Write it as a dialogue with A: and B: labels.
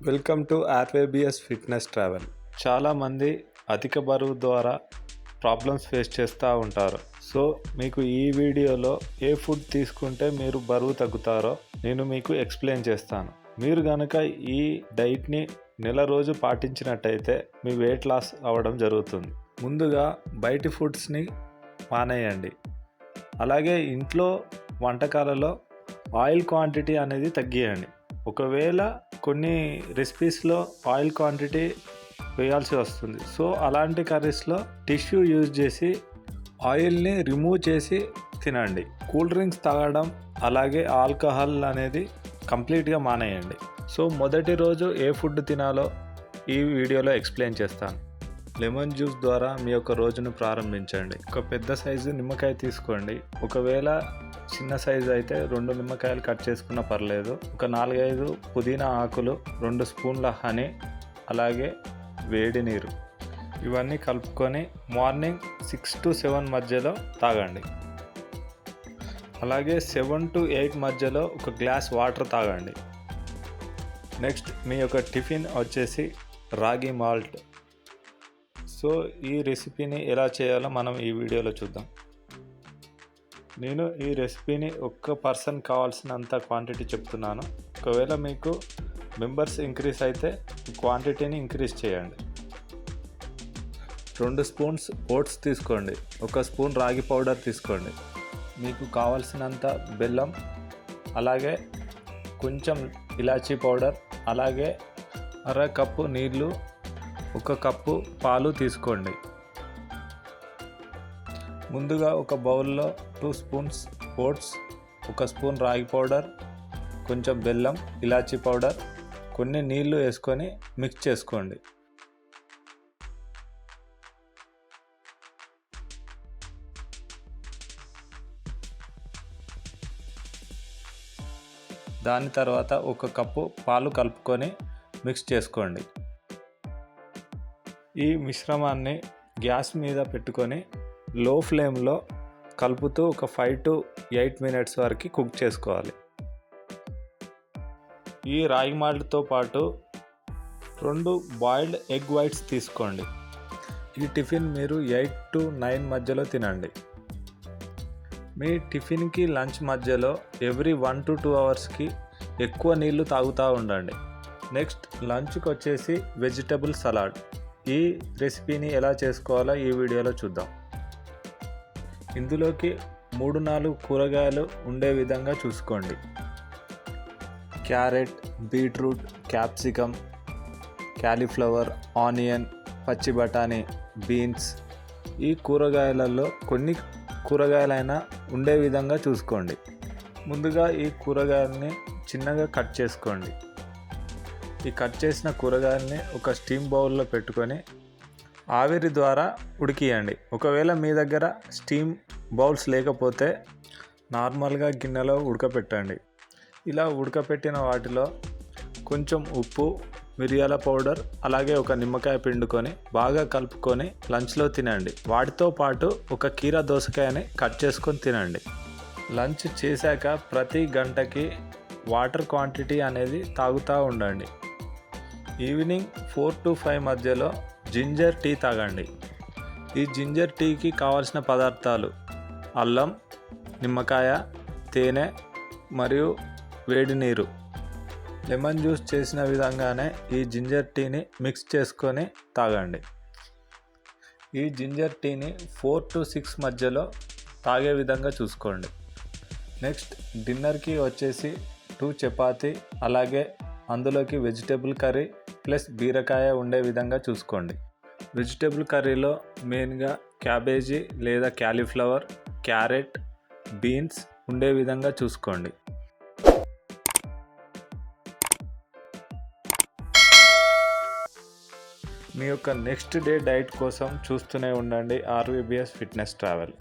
A: Welcome to ఆర్వేబిఎస్ fitness travel. చాలామంది అధిక బరువు ద్వారా ప్రాబ్లమ్స్ ఫేస్ చేస్తూ ఉంటారు. సో మీకు ఈ వీడియోలో ఏ ఫుడ్ తీసుకుంటే మీరు బరువు తగ్గుతారో నేను మీకు ఎక్స్ప్లెయిన్ చేస్తాను. మీరు కనుక ఈ డైట్ని నెల రోజు పాటించినట్టయితే మీ వెయిట్ లాస్ అవ్వడం జరుగుతుంది. ముందుగా బయటి ఫుడ్స్ని మానేయండి. అలాగే ఇంట్లో వంటకాలలో ఆయిల్ క్వాంటిటీ అనేది తగ్గియండి. ఒకవేళ కొన్ని రెసిపీస్లో ఆయిల్ క్వాంటిటీ వేయాల్సి వస్తుంది. సో అలాంటి కర్రీస్లో టిష్యూ యూజ్ చేసి ఆయిల్ని రిమూవ్ చేసి తినండి. కూల్ డ్రింక్స్ తాగడం అలాగే ఆల్కహాల్ అనేది కంప్లీట్గా మానేయండి. సో మొదటి రోజు ఏ ఫుడ్ తినాలో ఈ వీడియోలో ఎక్స్ప్లెయిన్ చేస్తాను. లెమన్ జ్యూస్ ద్వారా మీ యొక్క రోజును ప్రారంభించండి. ఒక పెద్ద సైజు నిమ్మకాయ తీసుకోండి. ఒకవేళ చిన్న సైజు అయితే 2 నిమ్మకాయలు కట్ చేసుకున్నా పర్లేదు. ఒక 4-5 పుదీనా ఆకులు, 2 స్పూన్ల హనీ, అలాగే వేడి నీరు, ఇవన్నీ కలుపుకొని మార్నింగ్ 6 to 7 మధ్యలో తాగండి. అలాగే 7 to 8 మధ్యలో ఒక గ్లాస్ వాటర్ తాగండి. నెక్స్ట్ మీ యొక్క టిఫిన్ వచ్చేసి రాగి మాల్ట్. సో ఈ రెసిపీని ఎలా చేయాలో మనం ఈ వీడియోలో చూద్దాం. నేను ఈ రెసిపీని ఒక్క పర్సన్ కావాల్సినంత క్వాంటిటీ చెప్తున్నాను. ఒకవేళ మీకు మెంబర్స్ ఇంక్రీజ్ అయితే క్వాంటిటీని ఇంక్రీజ్ చేయండి. 2 స్పూన్స్ ఓట్స్ తీసుకోండి. 1 స్పూన్ రాగి పౌడర్ తీసుకోండి. మీకు కావాల్సినంత బెల్లం, అలాగే కొంచెం ఇలాచీ పౌడర్, అలాగే 1/2 కప్పు నీళ్ళు, 1 కప్పు పాలు తీసుకోండి. ముందుగా ఒక బౌల్లో 2 స్పూన్స్ ఓట్స్, 1 స్పూన్ రాగి పౌడర్, కొంచెం బెల్లం, ఇలాచీ పౌడర్, కొన్ని నీళ్లు వేసుకొని మిక్స్ చేసుకోండి. దాని తర్వాత 1 కప్పు పాలు కలుపుకొని మిక్స్ చేసుకోండి. ఈ మిశ్రమాన్ని గ్యాస్ మీద పెట్టుకొని లో ఫ్లేమ్లో కలుపుతూ ఒక 5 to 8 మినిట్స్ వరకు కుక్ చేసుకోవాలి. ఈ రాగి మాల్ట్తో పాటు 2 బాయిల్డ్ ఎగ్ వైట్స్ తీసుకోండి. ఈ టిఫిన్ మీరు 8 to 9 మధ్యలో తినండి. మీ టిఫిన్కి లంచ్ మధ్యలో ఎవ్రీ 1 to 2 అవర్స్కి ఎక్కువ నీళ్లు తాగుతూ ఉండండి. నెక్స్ట్ లంచ్కి వచ్చేసి వెజిటబుల్ సలాడ్. ఈ రెసిపీని ఎలా చేసుకోవాలో ఈ వీడియోలో చూద్దాం. ఇందులోకి 3-4 కూరగాయలు ఉండే విధంగా చూసుకోండి. Carrot, beetroot, capsicum, cauliflower, onion, పచ్చి బఠానీ, బీన్స్. ఈ కూరగాయలలో కొన్ని కూరగాయలైనా ఉండే విధంగా చూసుకోండి. ముందుగా ఈ కూరగాయలని చిన్నగా కట్ చేసుకోండి. ఈ కట్ చేసిన కూరగాయలని ఒక స్టీమ్ బౌల్లో పెట్టుకొని ఆవిరి ద్వారా ఉడికియండి. ఒకవేళ మీ దగ్గర స్టీమ్ బౌల్స్ లేకపోతే నార్మల్గా గిన్నెలో ఉడకపెట్టండి. ఇలా ఉడకపెట్టిన వాటిలో కొంచెం ఉప్పు, మిరియాల పౌడర్, అలాగే 1 నిమ్మకాయ పిండుకొని బాగా కలుపుకొని లంచ్లో తినండి. వాటితో పాటు 1 కీరా దోసకాయని కట్ చేసుకొని తినండి. లంచ్ చేశాక ప్రతి గంటకి వాటర్ క్వాంటిటీ అనేది తాగుతూ ఉండండి. ఈవినింగ్ 4 to 5 మధ్యలో జింజర్ టీ తాగండి. ఈ జింజర్ టీకి కావాల్సిన పదార్థాలు అల్లం, నిమ్మకాయ, తేనె మరియు వేడి నీరు. లెమన్ జ్యూస్ చేసిన విధంగానే ఈ జింజర్ టీని మిక్స్ చేసుకొని తాగండి. ఈ జింజర్ టీని 4 to 6 మధ్యలో తాగే విధంగా చూసుకోండి. నెక్స్ట్ డిన్నర్కి వచ్చేసి 2 చపాతీ, అలాగే అందులోకి వెజిటేబుల్ కర్రీ ప్లస్ బీరకాయ ఉండే విధంగా చూసుకోండి. వెజిటేబుల్ కర్రీలో మెయిన్గా క్యాబేజీ లేదా క్యాలీఫ్లవర్, క్యారెట్, బీన్స్ ఉండే విధంగా చూసుకోండి. మీ యొక్క నెక్స్ట్ డే డైట్ కోసం చూస్తూనే ఉండండి ఆర్వీబీఎస్ ఫిట్నెస్ ట్రావెల్.